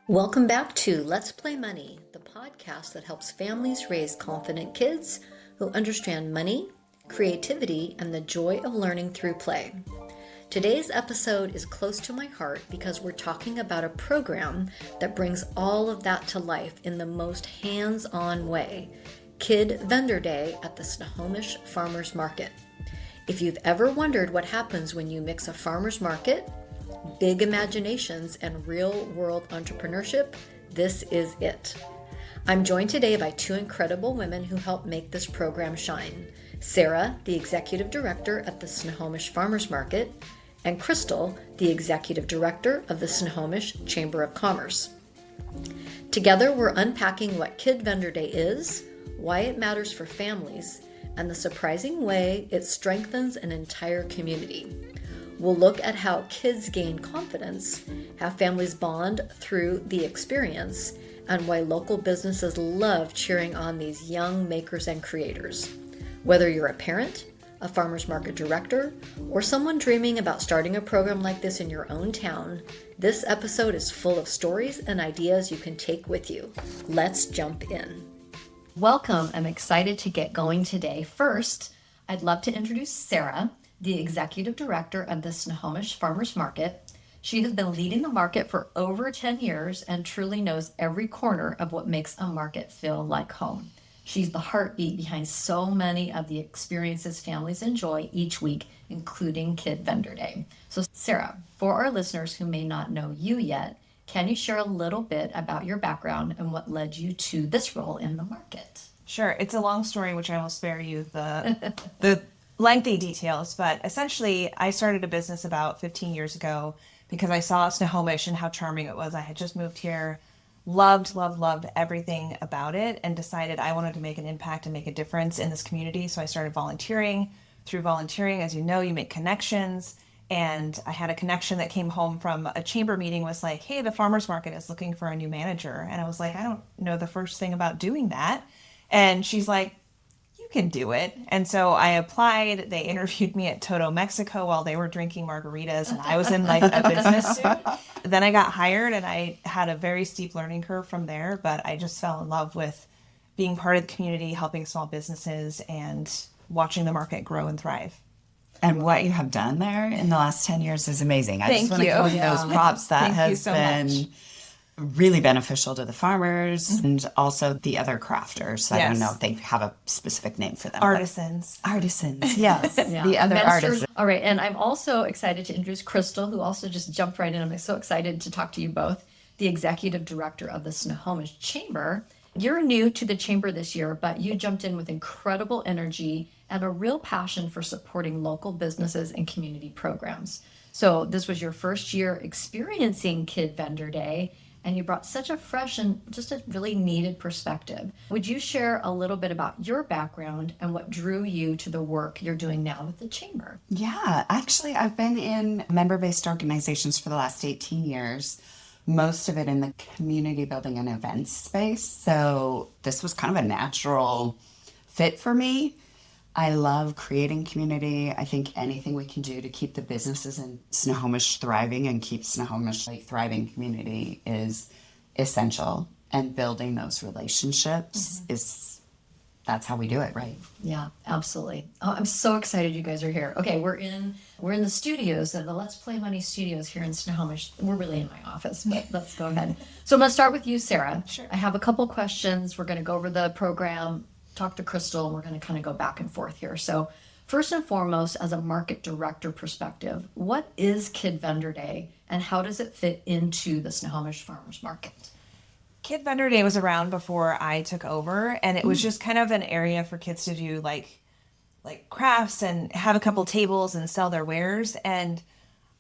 Welcome back to Let's Play Money, the podcast that helps families raise confident kids who understand money, creativity, and the joy of learning through play. Today's episode is close to my heart because we're talking about a program that brings all of that to life in the most hands-on way, Kid Vendor Day at the Snohomish Farmers Market. If you've ever wondered what happens when you mix a farmer's market, big imaginations, and real-world entrepreneurship, this is it. I'm joined today by two incredible women who help make this program shine. Sarah, the Executive Director at the Snohomish Farmers Market, and Krystal, the Executive Director of the Snohomish Chamber of Commerce. Together, we're unpacking what Kid Vendor Day is, why it matters for families, and the surprising way it strengthens an entire community. We'll look at how kids gain confidence, how families bond through the experience, and why local businesses love cheering on these young makers and creators. Whether you're a parent, a farmers market director, or someone dreaming about starting a program like this in your own town, this episode is full of stories and ideas you can take with you. Let's jump in. Welcome. I'm excited to get going today. First, I'd love to introduce Sarah, the Executive Director of the Snohomish Farmers Market. She has been leading the market for over 10 years and truly knows every corner of what makes a market feel like home. She's the heartbeat behind so many of the experiences families enjoy each week, including Kid Vendor Day. So Sarah, for our listeners who may not know you yet, can you share a little bit about your background and what led you to this role in the market? Sure. It's a long story, which I will spare you the lengthy details, but essentially I started a business about 15 years ago because I saw Snohomish and how charming it was. I had just moved here, loved everything about it, and decided I wanted to make an impact and make a difference in this community. So I started volunteering. Through volunteering, as you know, you make connections. And I had a connection that came home from a chamber meeting, was like, hey, the farmers market is looking for a new manager. And I was like, I don't know the first thing about doing that. And she's like, can do it. And so I applied. They interviewed me at Toto, Mexico while they were drinking margaritas and I was in like a business suit. Then I got hired and I had a very steep learning curve from there, but I just fell in love with being part of the community, helping small businesses and watching the market grow and thrive. And what you have done there in the last 10 years is amazing. I just want to give you those props. That has been really beneficial to the farmers and also the other crafters. I don't know if they have a specific name for them. Artisans, yes. The other artisans. All right, and I'm also excited to introduce Krystal, who also just jumped right in. I'm so excited to talk to you both, the Executive Director of the Snohomish Chamber. You're new to the Chamber this year, but you jumped in with incredible energy and a real passion for supporting local businesses and community programs. So this was your first year experiencing Kid Vendor Day, and you brought such a fresh and just a really needed perspective. Would you share a little bit about your background and what drew you to the work you're doing now with the Chamber? Yeah, actually, I've been in member-based organizations for the last 18 years, most of it in the community building and events space. So this was kind of a natural fit for me. I love creating community. I think anything we can do to keep the businesses in Snohomish thriving and keep Snohomish a thriving community is essential. And building those relationships that's how we do it, right? Yeah, absolutely. Oh, I'm so excited you guys are here. Okay, we're in the studios, the Let's Play Money studios here in Snohomish. We're really in my office, but let's go ahead. So I'm going to start with you, Sarah. Sure. I have a couple questions. We're going to go over the program, talk to Krystal, and we're going to kind of go back and forth here. So first and foremost, as a market director perspective, what is Kid Vendor Day and how does it fit into the Snohomish Farmers Market? Kid Vendor Day was around before I took over, and it was just kind of an area for kids to do like crafts and have a couple tables and sell their wares. And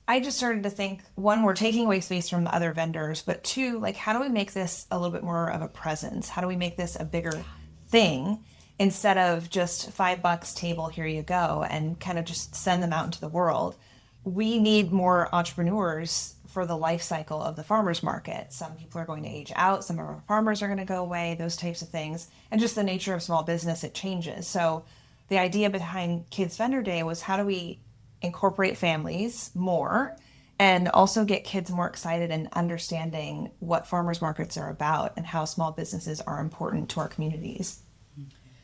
I just started to think, one, we're taking away space from the other vendors, but two, like, how do we make this a little bit more of a presence? How do we make this a bigger thing instead of just $5 table, here you go, and kind of just send them out into the world? We need more entrepreneurs for the life cycle of the farmers market. Some people are going to age out, some of our farmers are going to go away, those types of things. And just the nature of small business, it changes. So the idea behind Kids Vendor Day was, how do we incorporate families more and also get kids more excited and understanding what farmers markets are about and how small businesses are important to our communities.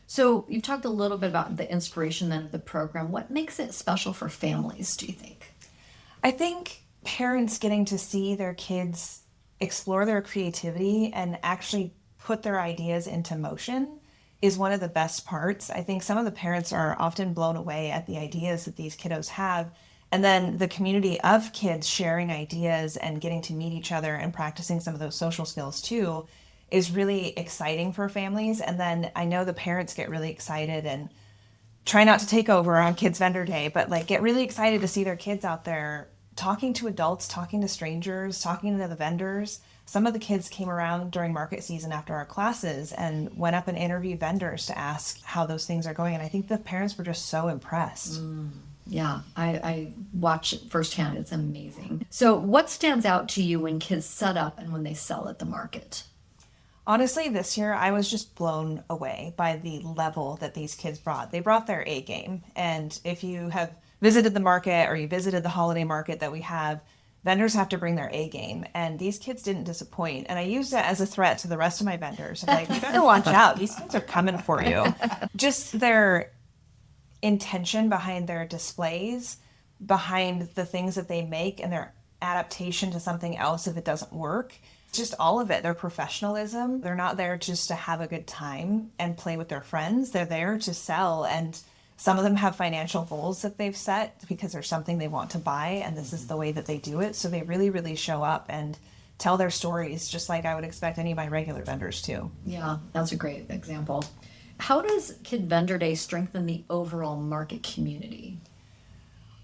So you've talked a little bit about the inspiration then of the program. What makes it special for families, do you think? I think parents getting to see their kids explore their creativity and actually put their ideas into motion is one of the best parts. I think some of the parents are often blown away at the ideas that these kiddos have. And then the community of kids sharing ideas and getting to meet each other and practicing some of those social skills too is really exciting for families. And then I know the parents get really excited and try not to take over on Kids Vendor Day, but like get really excited to see their kids out there talking to adults, talking to strangers, talking to the vendors. Some of the kids came around during market season after our classes and went up and interviewed vendors to ask how those things are going. And I think the parents were just so impressed. Yeah, I watch it firsthand. It's amazing. So what stands out to you when kids set up and when they sell at the market? Honestly, this year I was just blown away by the level that these kids brought. They brought their A game. And if you have visited the market or you visited the holiday market that we have, vendors have to bring their A game. And these kids didn't disappoint. And I used that as a threat to the rest of my vendors. I'm like, you better watch out. These kids are coming for you. Just their intention behind their displays, behind the things that they make and their adaptation to something else if it doesn't work. Just all of it, their professionalism. They're not there just to have a good time and play with their friends. They're there to sell. And some of them have financial goals that they've set because there's something they want to buy and this is the way that they do it. So they really, really show up and tell their stories just like I would expect any of my regular vendors to. Yeah, that's a great example. How does Kid Vendor Day strengthen the overall market community?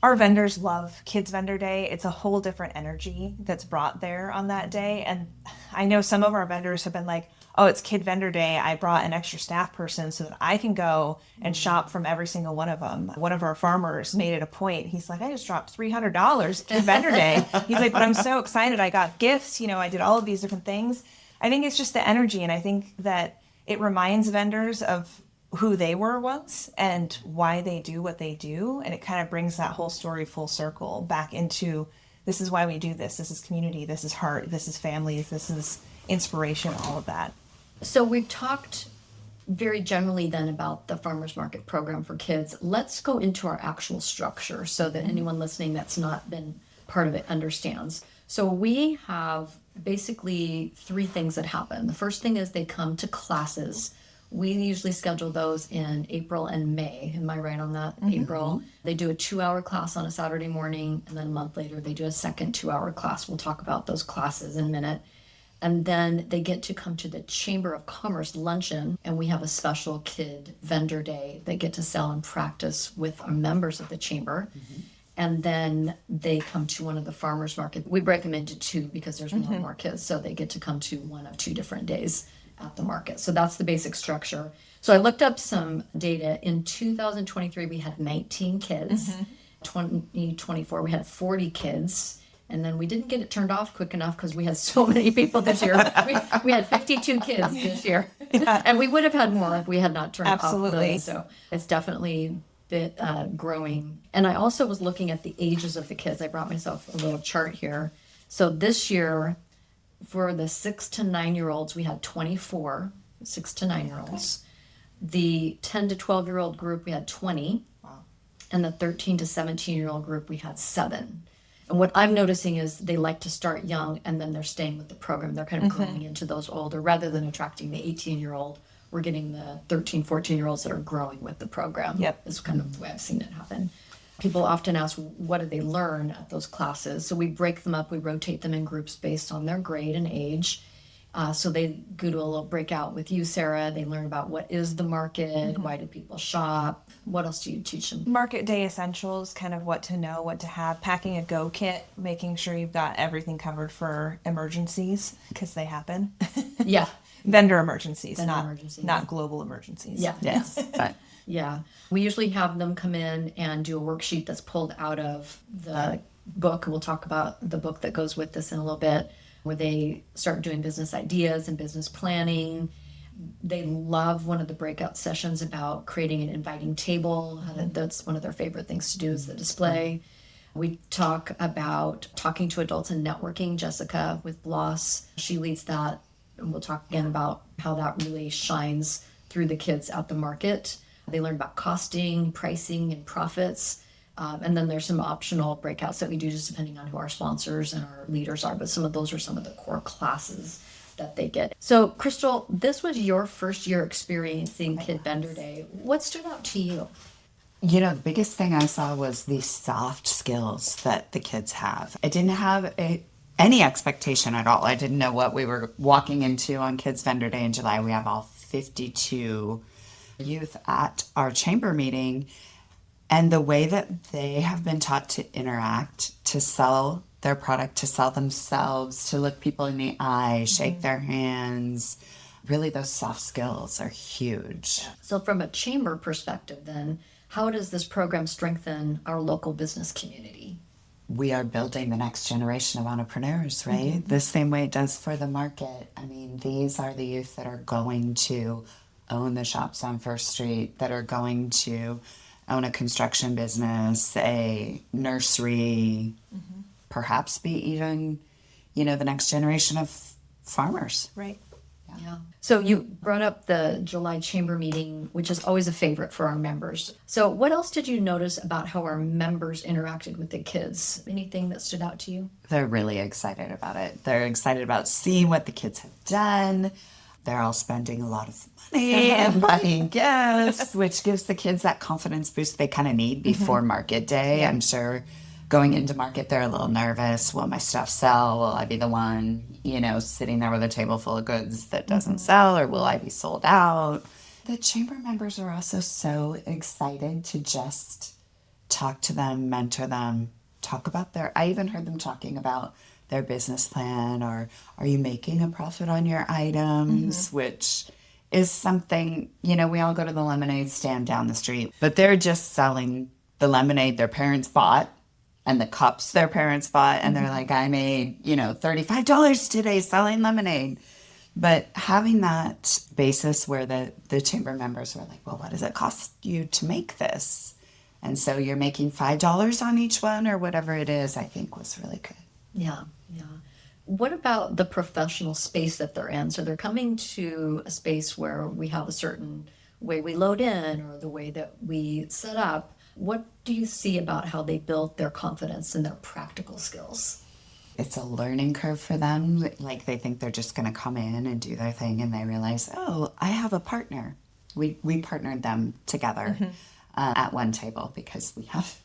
Our vendors love Kids Vendor Day. It's a whole different energy that's brought there on that day. And I know some of our vendors have been like, oh, it's Kid Vendor Day. I brought an extra staff person so that I can go and shop from every single one of them. One of our farmers made it a point. He's like, I just dropped $300 Kid Vendor Day. He's like, but I'm so excited. I got gifts. I did all of these different things. I think it's just the energy. And I think that it reminds vendors of who they were once and why they do what they do. And it kind of brings that whole story full circle back into this is why we do this. This is community. This is heart. This is families. This is inspiration, all of that. So we've talked very generally then about the farmers market program for kids. Let's go into our actual structure so that anyone listening that's not been part of it understands. So we have basically three things that happen. The first thing is they come to classes. We usually schedule those in April and May. Am I right on that? April. They do a 2-hour class on a Saturday morning, and then a month later they do a second 2-hour class. We'll talk about those classes in a minute. And then they get to come to the Chamber of Commerce luncheon, and we have a special Kid Vendor Day. They get to sell and practice with our members of the chamber. And then they come to one of the farmers market. We break them into two because there's more kids, so they get to come to one of 2 different days at the market. So that's the basic structure. So I looked up some data. In 2023, we had 19 kids. 2024, we had 40 kids. And then we didn't get it turned off quick enough because we had so many people this year. We had 52 kids this year. Yeah. And we would have had more if we had not turned off those. So it's definitely growing. And I also was looking at the ages of the kids. I brought myself a little chart here. So this year, for the 6 to 9-year-olds, we had 24 6 to 9-year-olds. The 10 to 12-year-old group, we had 20. Wow. And the 13 to 17-year-old group, we had 7. And what I'm noticing is they like to start young and then they're staying with the program. They're kind of growing into those older rather than attracting the 18-year-old. We're getting the 13, 14-year-olds that are growing with the program. Yep. Is kind of the way I've seen it happen. People often ask, what do they learn at those classes? So we break them up. We rotate them in groups based on their grade and age. So they go to a little breakout with you, Sarah. They learn about what is the market, why do people shop, what else do you teach them? Market day essentials, kind of what to know, what to have, packing a go kit, making sure you've got everything covered for emergencies, because they happen. Yeah. Vendor emergencies, emergencies. Not global emergencies. Yeah. Yes. But Yeah. We usually have them come in and do a worksheet that's pulled out of the book. We'll talk about the book that goes with this in a little bit, where they start doing business ideas and business planning. They love one of the breakout sessions about creating an inviting table. That's one of their favorite things to do is the display. We talk about talking to adults and networking. Jessica with Bloss, she leads that. And we'll talk again about how that really shines through the kids at the market. They learn about costing, pricing, and profits. And then there's some optional breakouts that we do just depending on who our sponsors and our leaders are. But some of those are some of the core classes that they get. So, Krystal, this was your first year experiencing Kid Vendor Day. What stood out to you? You know, the biggest thing I saw was the soft skills that the kids have. I didn't have any expectation at all. I didn't know what we were walking into on Kids Vendor Day in July. We have all 52 youth at our chamber meeting. And the way that they have been taught to interact, to sell their product, to sell themselves, to look people in the eye, shake their hands, really those soft skills are huge. So from a chamber perspective then, how does this program strengthen our local business community? We are building the next generation of entrepreneurs, right? The same way it does for the market. I mean, these are the youth that are going to own the shops on First Street, that are going to own a construction business, a nursery, perhaps be even, you know, the next generation of farmers. Right. Yeah. So you brought up the July chamber meeting, which is always a favorite for our members. So what else did you notice about how our members interacted with the kids? Anything that stood out to you? They're really excited about it. They're excited about seeing what the kids have done. They're all spending a lot of money and buying gifts, which gives the kids that confidence boost they kind of need before market day. I'm sure going into market, they're a little nervous. Will my stuff sell? Will I be the one, you know, sitting there with a table full of goods that doesn't sell, or will I be sold out? The chamber members are also so excited to just talk to them, mentor them, talk about I even heard them talking about their business plan, or are you making a profit on your items, which is something, you know, we all go to the lemonade stand down the street, but they're just selling the lemonade their parents bought and the cups their parents bought. And they're like, I made, you know, $35 today selling lemonade. But having that basis where the chamber members were like, well, what does it cost you to make this? And so you're making $5 on each one or whatever it is, I think was really good. Yeah. What about the professional space that they're in? So they're coming to a space where we have a certain way we load in or the way that we set up. What do you see about how they build their confidence and their practical skills? It's a learning curve for them. Like they think they're just going to come in and do their thing, and they realize, oh, I have a partner. We partnered them together at one table because we have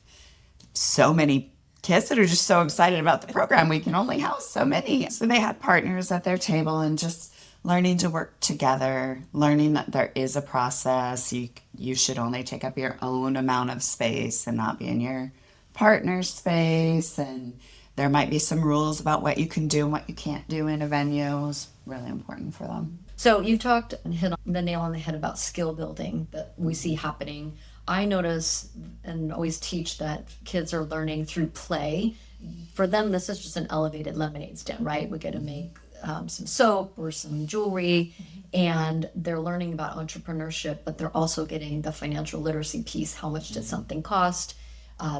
so many kids that are just so excited about the program. We can only house so many. So they had partners at their table and just learning to work together, learning that there is a process. You should only take up your own amount of space and not be in your partner's space. And there might be some rules about what you can do and what you can't do in a venue. It's really important for them. So you talked and hit the nail on the head about skill building that we see happening. I notice and always teach that kids are learning through play. For them, this is just an elevated lemonade stand, right? We get to make some soap or some jewelry, and they're learning about entrepreneurship, but they're also getting the financial literacy piece. How much did something cost?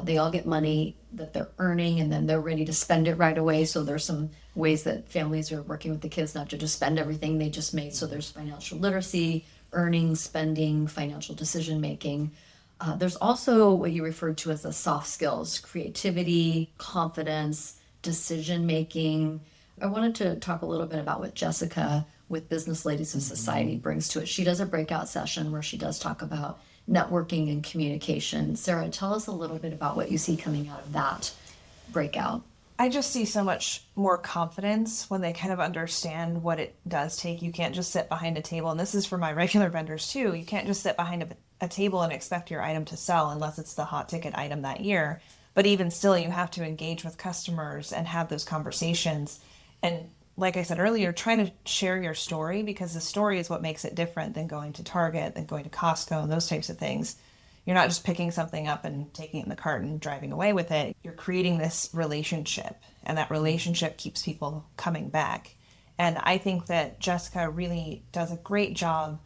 They all get money that they're earning, and then they're ready to spend it right away. So there's some ways that families are working with the kids not to just spend everything they just made. So there's financial literacy, earning, spending, financial decision making. There's also what you referred to as the soft skills: creativity, confidence, decision making. I wanted to talk a little bit about what Jessica with Business Ladies of Society brings to it. She does a breakout session where she does talk about networking and communication. Sarah, tell us a little bit about what you see coming out of that breakout. I just see so much more confidence when they kind of understand what it does take. You can't just sit behind a table, and this is for my regular vendors too. You can't just sit behind a table and expect your item to sell unless it's the hot ticket item that year. But even still, you have to engage with customers and have those conversations. And like I said earlier, trying to share your story, because the story is what makes it different than going to Target, than going to Costco and those types of things. You're not just picking something up and taking it in the cart and driving away with it. You're creating this relationship, and that relationship keeps people coming back. And I think that Jessica really does a great job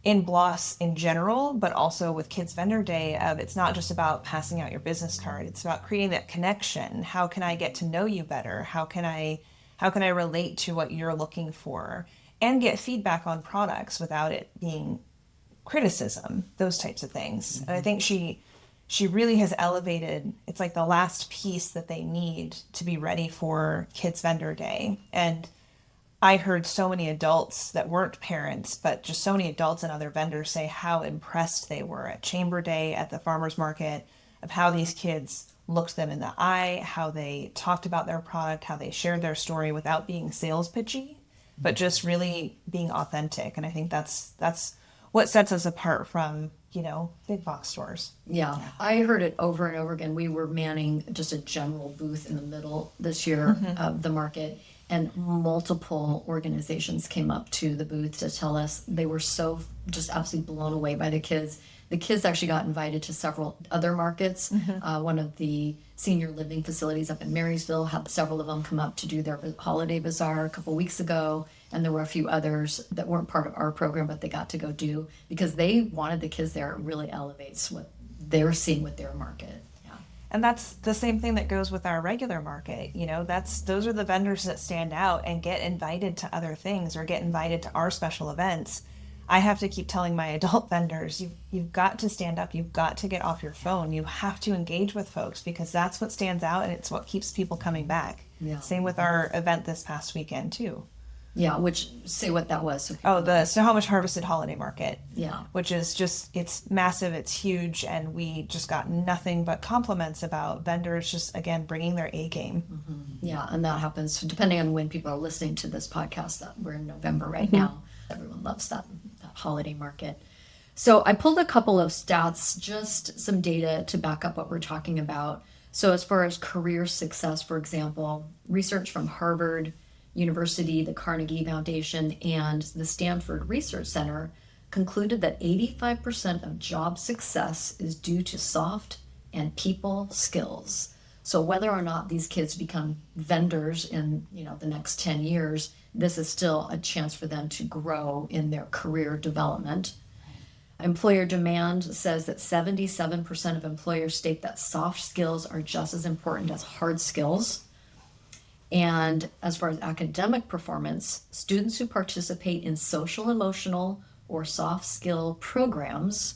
in Bloss in general, but also with Kids Vendor Day, it's not just about passing out your business card. It's about creating that connection. How can I get to know you better? How can I relate to what you're looking for and get feedback on products without it being criticism, those types of things. And I think she really has elevated, it's like the last piece that they need to be ready for Kids Vendor Day. And I heard so many adults that weren't parents, but just so many adults and other vendors say how impressed they were at Chamber Day, at the farmers market, of how these kids looked them in the eye, how they talked about their product, how they shared their story without being sales pitchy, but just really being authentic. And I think that's what sets us apart from, big box stores. Yeah, I heard it over and over again. We were manning just a general booth in the middle this year of the market, and multiple organizations came up to the booth to tell us they were so just absolutely blown away by the kids. The kids actually got invited to several other markets. One of the senior living facilities up in Marysville had several of them come up to do their holiday bazaar a couple weeks ago. And there were a few others that weren't part of our program, but they got to go do because they wanted the kids there. It really elevates what they're seeing with their market. Yeah. And that's the same thing that goes with our regular market. Those are the vendors that stand out and get invited to other things or get invited to our special events. I have to keep telling my adult vendors, you've got to stand up. You've got to get off your phone. You have to engage with folks because that's what stands out and it's what keeps people coming back. Yeah. Same with our event this past weekend too. Yeah, which, say what that was. So the Snohomish Harvested Holiday Market. Yeah. Which is it's massive, it's huge, and we just got nothing but compliments about vendors just, again, bringing their A game. Mm-hmm. Yeah, and that happens depending on when people are listening to this podcast. That we're in November right now. Everyone loves that holiday market. So I pulled a couple of stats, just some data to back up what we're talking about. So as far as career success, for example, research from Harvard University, the Carnegie Foundation, and the Stanford Research Center concluded that 85% of job success is due to soft and people skills. So whether or not these kids become vendors in the next 10 years, this is still a chance for them to grow in their career development. Employer demand says that 77% of employers state that soft skills are just as important as hard skills. And as far as academic performance, students who participate in social, emotional, or soft skill programs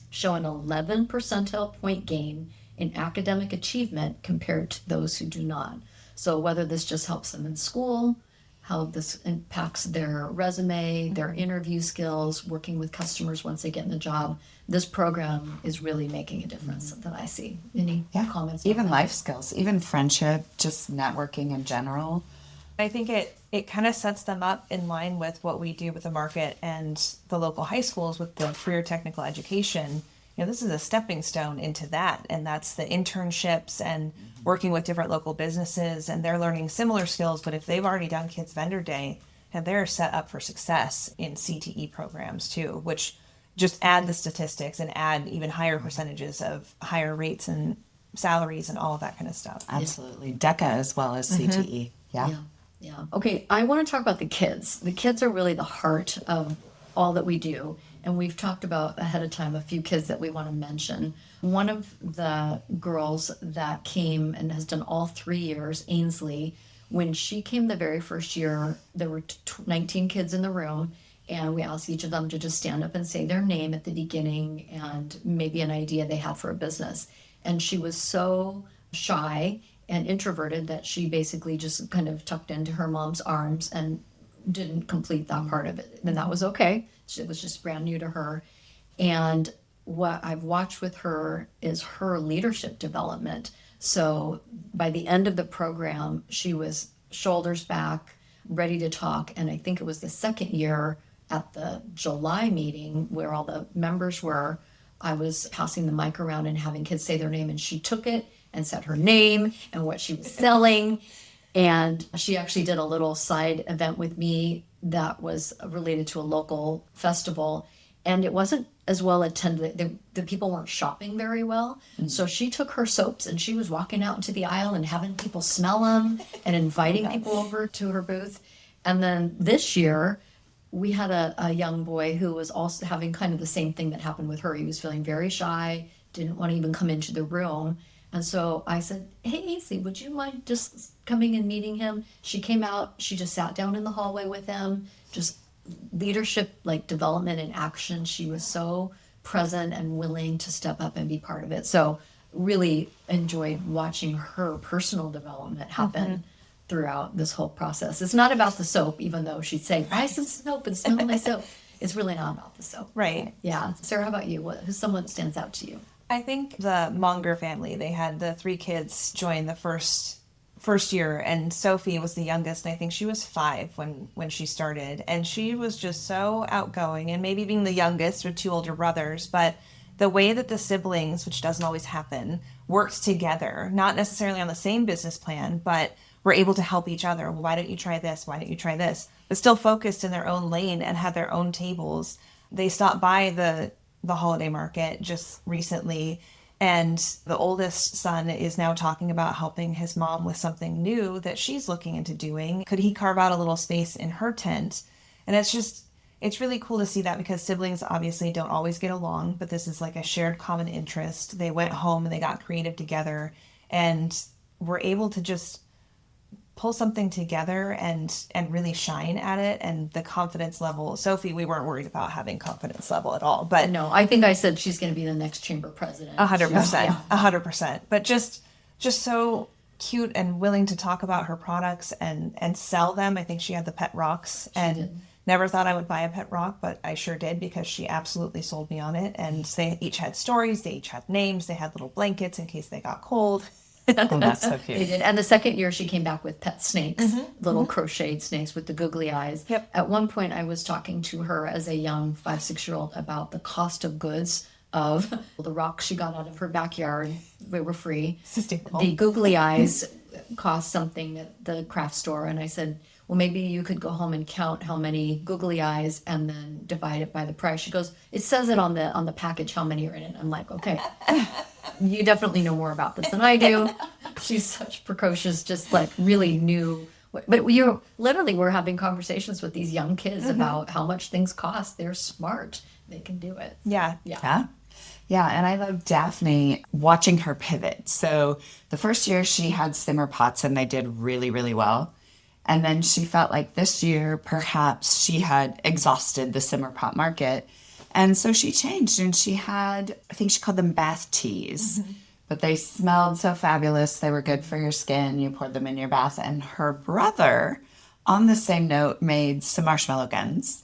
show an 11 percentile point gain in academic achievement compared to those who do not. So whether this just helps them in school, how this impacts their resume, their interview skills, working with customers once they get in the job, this program is really making a difference that I see. Any comments? Even life skills, even friendship, just networking in general. I think it kind of sets them up in line with what we do with the market and the local high schools with the career technical education. This is a stepping stone into that, and that's the internships and working with different local businesses, and they're learning similar skills, but if they've already done Kids Vendor Day, and they're set up for success in CTE programs too, which just add the statistics and add even higher percentages of higher rates and salaries and all of that kind of stuff. Absolutely. DECA as well as CTE. Yeah. Okay, I want to talk about the kids. The kids are really the heart of all that we do. And we've talked about ahead of time a few kids that we want to mention. One of the girls that came and has done all 3 years, Ainsley, when she came the very first year, there were 19 kids in the room, and we asked each of them to just stand up and say their name at the beginning and maybe an idea they had for a business. And she was so shy and introverted that she basically just kind of tucked into her mom's arms and didn't complete that part of it. And that was okay. It was just brand new to her. And what I've watched with her is her leadership development. So by the end of the program, she was shoulders back, ready to talk. And I think it was the second year at the July meeting where all the members were, I was passing the mic around and having kids say their name, and she took it and said her name and what she was selling. And she actually did a little side event with me that was related to a local festival. And it wasn't as well attended. The people weren't shopping very well. Mm-hmm. So she took her soaps and she was walking out into the aisle and having people smell them and inviting people over to her booth. And then this year, we had a young boy who was also having kind of the same thing that happened with her. He was feeling very shy, didn't want to even come into the room. And so I said, "Hey, AC, would you mind just coming and meeting him?" She came out, she just sat down in the hallway with him, just leadership, like development and action. She was so present and willing to step up and be part of it. So really enjoyed watching her personal development happen throughout this whole process. It's not about the soap, even though she'd say, "Buy some soap and smell my soap." It's really not about the soap. Right. Yeah. Sarah, how about you? Who's someone that stands out to you? I think the Monger family, they had the 3 kids join the first year, and Sophie was the youngest, and I think she was 5 when she started, and she was just so outgoing, and maybe being the youngest with 2 older brothers, but the way that the siblings, which doesn't always happen, worked together, not necessarily on the same business plan, but were able to help each other. Well, why don't you try this? Why don't you try this? But still focused in their own lane and had their own tables. They stopped by the holiday market just recently, and the oldest son is now talking about helping his mom with something new that she's looking into doing. Could he carve out a little space in her tent? And it's really cool to see that, because siblings obviously don't always get along, but this is like a shared common interest. They went home and they got creative together and were able to just pull something together and really shine at it. And the confidence level, Sophie, we weren't worried about having confidence level at all, but No, I think I said she's going to be the next chamber president. 100%, 100%. But just so cute and willing to talk about her products and sell them. I think she had the pet rocks, and never thought I would buy a pet rock, but I sure did, because she absolutely sold me on it. And they each had stories, they each had names, they had little blankets in case they got cold. Oh, that's so cute. They did. And the second year she came back with pet snakes, little crocheted snakes with the googly eyes. Yep. At one point I was talking to her as a young 5-6-year-old about the cost of goods of the rocks she got out of her backyard. They were free. Sustainable. The googly eyes cost something at the craft store. And I said, well, maybe you could go home and count how many googly eyes and then divide it by the price. She goes, it says it on the package how many are in it. I'm like, okay. You definitely know more about this than I do. She's such precocious, just like really knew. But we're having conversations with these young kids about how much things cost. They're smart. They can do it. Yeah. Yeah, and I love Daphne watching her pivot. So the first year she had simmer pots and they did really, really well. And then she felt like this year perhaps she had exhausted the simmer pot market. And so she changed, and she had, I think she called them bath teas, but they smelled so fabulous. They were good for your skin. You poured them in your bath. And her brother, on the same note, made some marshmallow guns.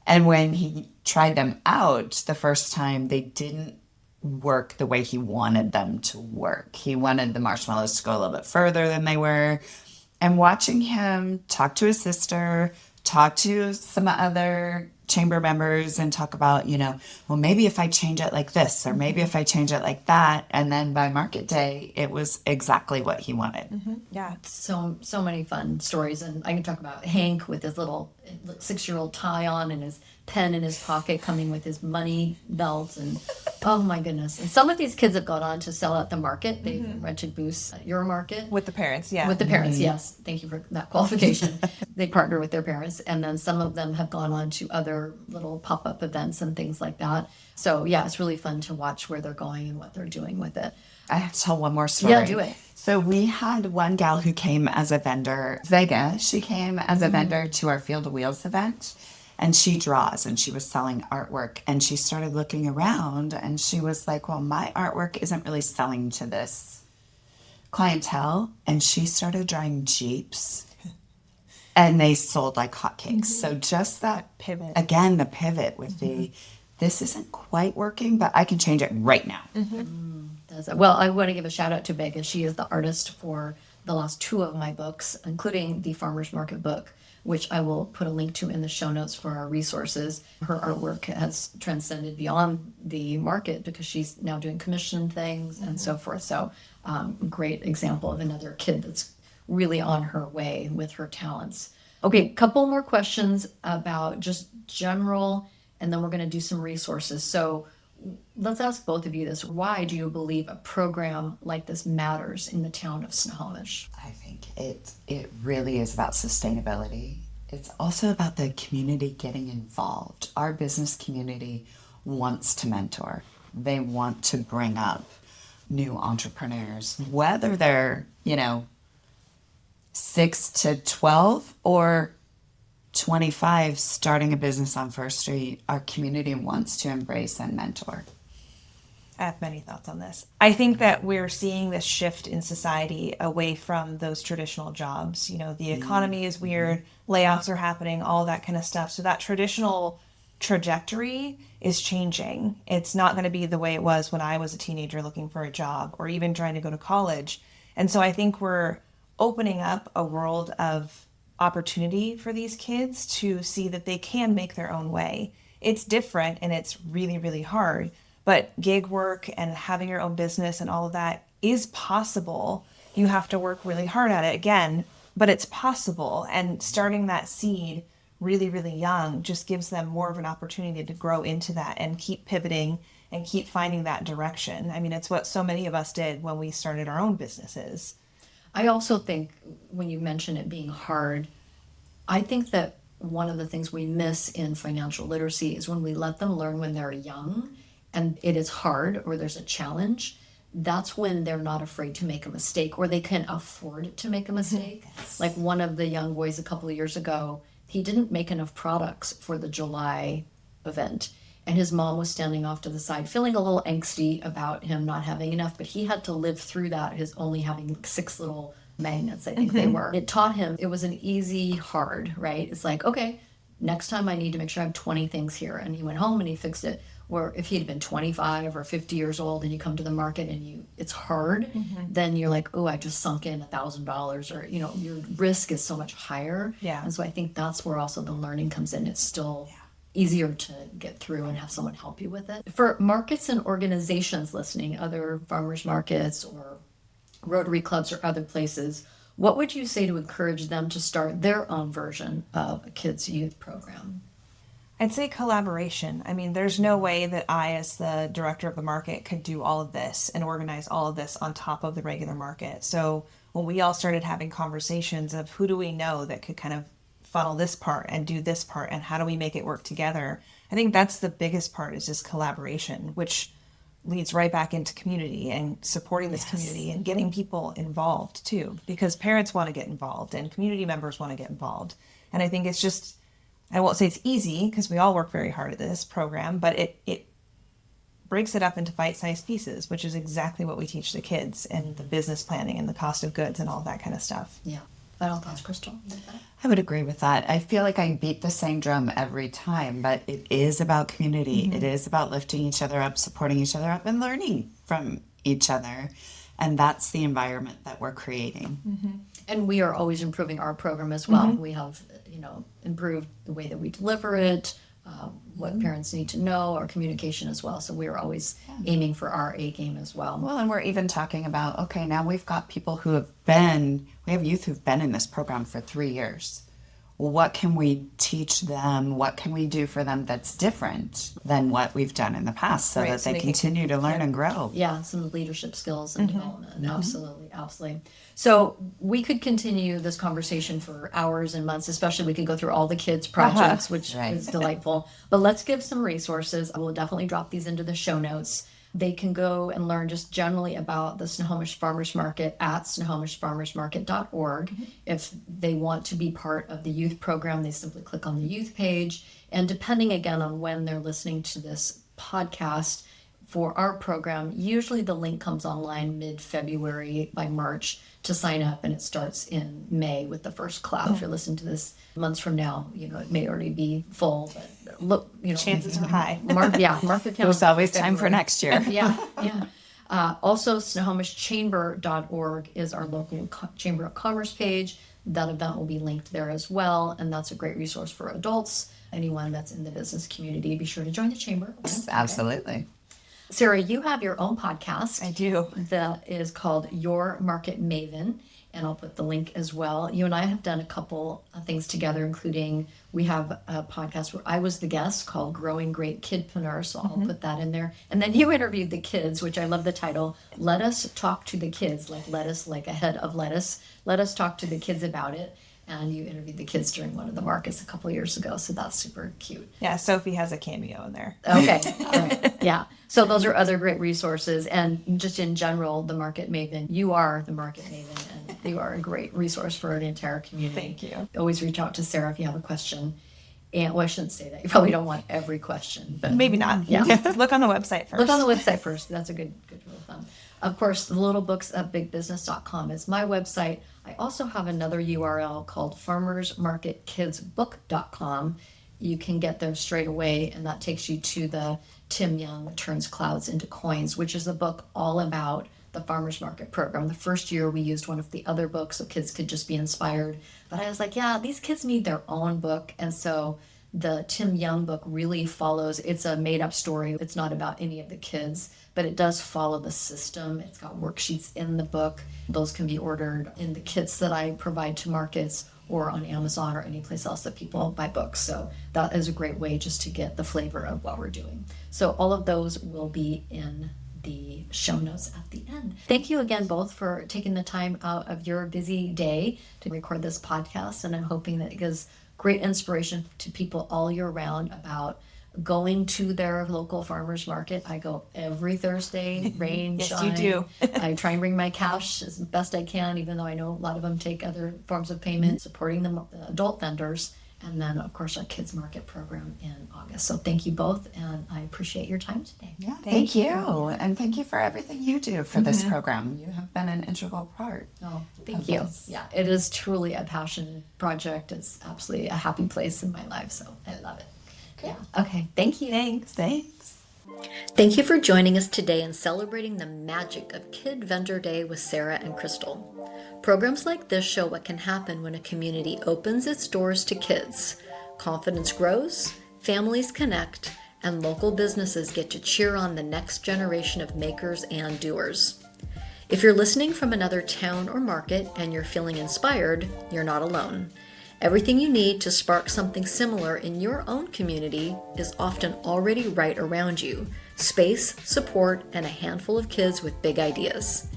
And when he tried them out the first time, they didn't work the way he wanted them to work. He wanted the marshmallows to go a little bit further than they were. And watching him talk to his sister, talk to some other chamber members and talk about, well, maybe if I change it like this, or maybe if I change it like that. And then by market day, it was exactly what he wanted. Yeah. So many fun stories. And I can talk about Hank with his little 6-year-old tie on and his pen in his pocket, coming with his money belt. And oh my goodness. And some of these kids have gone on to sell at the market. They've rented booths at your market. With the parents, yeah. With the parents, yes. Thank you for that qualification. They partner with their parents. And then some of them have gone on to other little pop-up events and things like that. So yeah, it's really fun to watch where they're going and what they're doing with it. I have to tell one more story. Yeah, do it. So we had one gal who came as a vendor, Vega. She came as a vendor to our Field of Wheels event, and she draws, and she was selling artwork. And she started looking around, and she was like, well, my artwork isn't really selling to this clientele. And she started drawing Jeeps, and they sold like hotcakes. So just that Pivot. Again, the pivot with this isn't quite working, but I can change it right now. Well, I want to give a shout out to Vega. She is the artist for the last 2 of my books, including the Farmers Market book, which I will put a link to in the show notes for our resources. Her artwork has transcended beyond the market because she's now doing commissioned things and so forth. So great example of another kid that's really on her way with her talents. Okay, couple more questions about just general, and then we're going to do some resources. So let's ask both of you this. Why do you believe a program like this matters in the town of Snohomish? I think it really is about sustainability. it's also about the community getting involved. Our business community wants to mentor. They want to bring up new entrepreneurs, whether they're, 6 to 12 or 25 starting a business on First Street. Our community wants to embrace and mentor. I have many thoughts on this. I think that we're seeing this shift in society away from those traditional jobs. The economy is weird, layoffs are happening, all that kind of stuff. So that traditional trajectory is changing. It's not going to be the way it was when I was a teenager looking for a job or even trying to go to college. And so I think we're opening up a world of opportunity for these kids to see that they can make their own way. It's different and it's really, really hard. But gig work and having your own business and all of that is possible. You have to work really hard at it again, but it's possible. And starting that seed really, really young just gives them more of an opportunity to grow into that and keep pivoting and keep finding that direction. I mean, it's what so many of us did when we started our own businesses. I also think when you mention it being hard, I think that one of the things we miss in financial literacy is when we let them learn when they're young and it is hard or there's a challenge, that's when they're not afraid to make a mistake or they can afford to make a mistake. Yes. Like one of the young boys a couple of years ago, he didn't make enough products for the July event. And his mom was standing off to the side, feeling a little angsty about him not having enough, but he had to live through that, his only having 6 little magnets, I think they were. It taught him, it was an easy hard, right? It's like, okay, next time I need to make sure I have 20 things here. And he went home and he fixed it. Or if he had been 25 or 50 years old and you come to the market and it's hard, then you're like, oh, I just sunk in $1,000 or, your risk is so much higher. Yeah. And so I think that's where also the learning comes in. It's still easier to get through and have someone help you with it. For markets and organizations listening, other farmers markets or Rotary clubs or other places, what would you say to encourage them to start their own version of a kids' youth program? I'd say collaboration. I mean, there's no way that I, as the director of the market, could do all of this and organize all of this on top of the regular market. So when we all started having conversations of who do we know that could kind of funnel this part and do this part and how do we make it work together, I think that's the biggest part is just collaboration, which leads right back into community and supporting this community and getting people involved too, because parents want to get involved and community members want to get involved. And I think it's just, I won't say it's easy because we all work very hard at this program, but it breaks it up into bite-sized pieces, which is exactly what we teach the kids and the business planning and the cost of goods and all that kind of stuff. Yeah. Final thoughts, Krystal? I would agree with that. I feel like I beat the same drum every time, but it is about community. It is about lifting each other up, supporting each other up, and learning from each other. And that's the environment that we're creating. And we are always improving our program as well. We have, improved the way that we deliver it, what parents need to know, our communication as well. So we are always aiming for our A game as well. Well, and we're even talking about, okay, now we've got people we have youth who've been in this program for 3 years. What can we teach them? What can we do for them that's different than what we've done in the past so that so they continue to learn and grow? Yeah, some leadership skills and development. Absolutely. So we could continue this conversation for hours and months, especially we could go through all the kids' projects, which is delightful. But let's give some resources. I will definitely drop these into the show notes. They can go and learn just generally about the Snohomish Farmers Market at snohomishfarmersmarket.org. If they want to be part of the youth program, they simply click on the youth page. And depending again on when they're listening to this podcast, for our program, usually the link comes online mid-February by March to sign up, and it starts in May with the first class. If you're listening to this months from now, it may already be full, but look, chances are high. Mark the calendar. There's always time for next year. Yeah. Also, SnohomishChamber.org is our local Chamber of Commerce page. That event will be linked there as well, and that's a great resource for adults. Anyone that's in the business community, be sure to join the chamber. Absolutely. Sarah, you have your own podcast. I do. That is called Your Market Maven, and I'll put the link as well. You and I have done a couple of things together, including we have a podcast where I was the guest called Growing Great Kidpreneur, so I'll put that in there. And then you interviewed the kids, which I love the title, Let Us Talk to the Kids, like lettuce, like a head of lettuce. Let us talk to the kids about it. and you interviewed the kids during one of the markets a couple of years ago. So that's super cute. Yeah, Sophie has a cameo in there. Okay. All right. Yeah. So those are other great resources. And just in general, the Market Maven, you are the Market Maven, and you are a great resource for the entire community. Thank you. Always reach out to Sarah if you have a question. And well, I shouldn't say that. You probably don't want every question, but Maybe not. Yeah. Look on the website first. look on the website first. That's a good rule of thumb. Of course, the little books at bigbusiness.com is my website. I also have another URL called farmersmarketkidsbook.com. You can get there straight away, and that takes you to the Tim Young Turns Clouds into Coins, which is a book all about the farmers market program. The first year we used one of the other books so kids could just be inspired. But I was like, yeah, these kids need their own book. And so the Tim Young book really follows, it's a made up story. It's not about any of the kids, but it does follow the system. It's got worksheets in the book. Those can be ordered in the kits that I provide to markets or on Amazon or any place else that people buy books. So that is a great way just to get the flavor of what we're doing. So all of those will be in the show notes at the end. Thank you again both for taking the time out of your busy day to record this podcast, and I'm hoping that it gives great inspiration to people all year round about going to their local farmers market. I go every Thursday, rain, Yes, shine. you do. I try and bring my cash as best I can, even though I know a lot of them take other forms of payment, supporting the adult vendors. And then, of course, our kids market program in August. So thank you both, and I appreciate your time today. Yeah, thank you. And thank you for everything you do for this program. You have been an integral part. Oh, thank of you. this. Yeah, it is truly a passion project. It's absolutely a happy place in my life, so I love it. Yeah. Okay, thank you. Thanks. Thank you for joining us today and celebrating the magic of Kid Vendor Day with Sarah and Krystal. Programs like this show what can happen when a community opens its doors to kids. Confidence grows, families connect, and local businesses get to cheer on the next generation of makers and doers. If you're listening from another town or market and you're feeling inspired, you're not alone. Everything you need to spark something similar in your own community is often already right around you. Space, support, and a handful of kids with big ideas.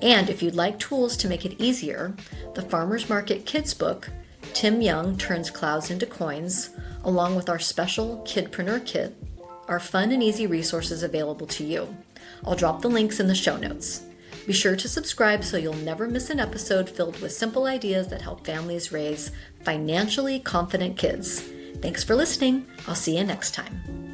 And if you'd like tools to make it easier, the Farmers Market Kids book, Tim Young Turns Clouds into Coins, along with our special Kidpreneur Kit, are fun and easy resources available to you. I'll drop the links in the show notes. Be sure to subscribe so you'll never miss an episode filled with simple ideas that help families raise financially confident kids. Thanks for listening. I'll see you next time.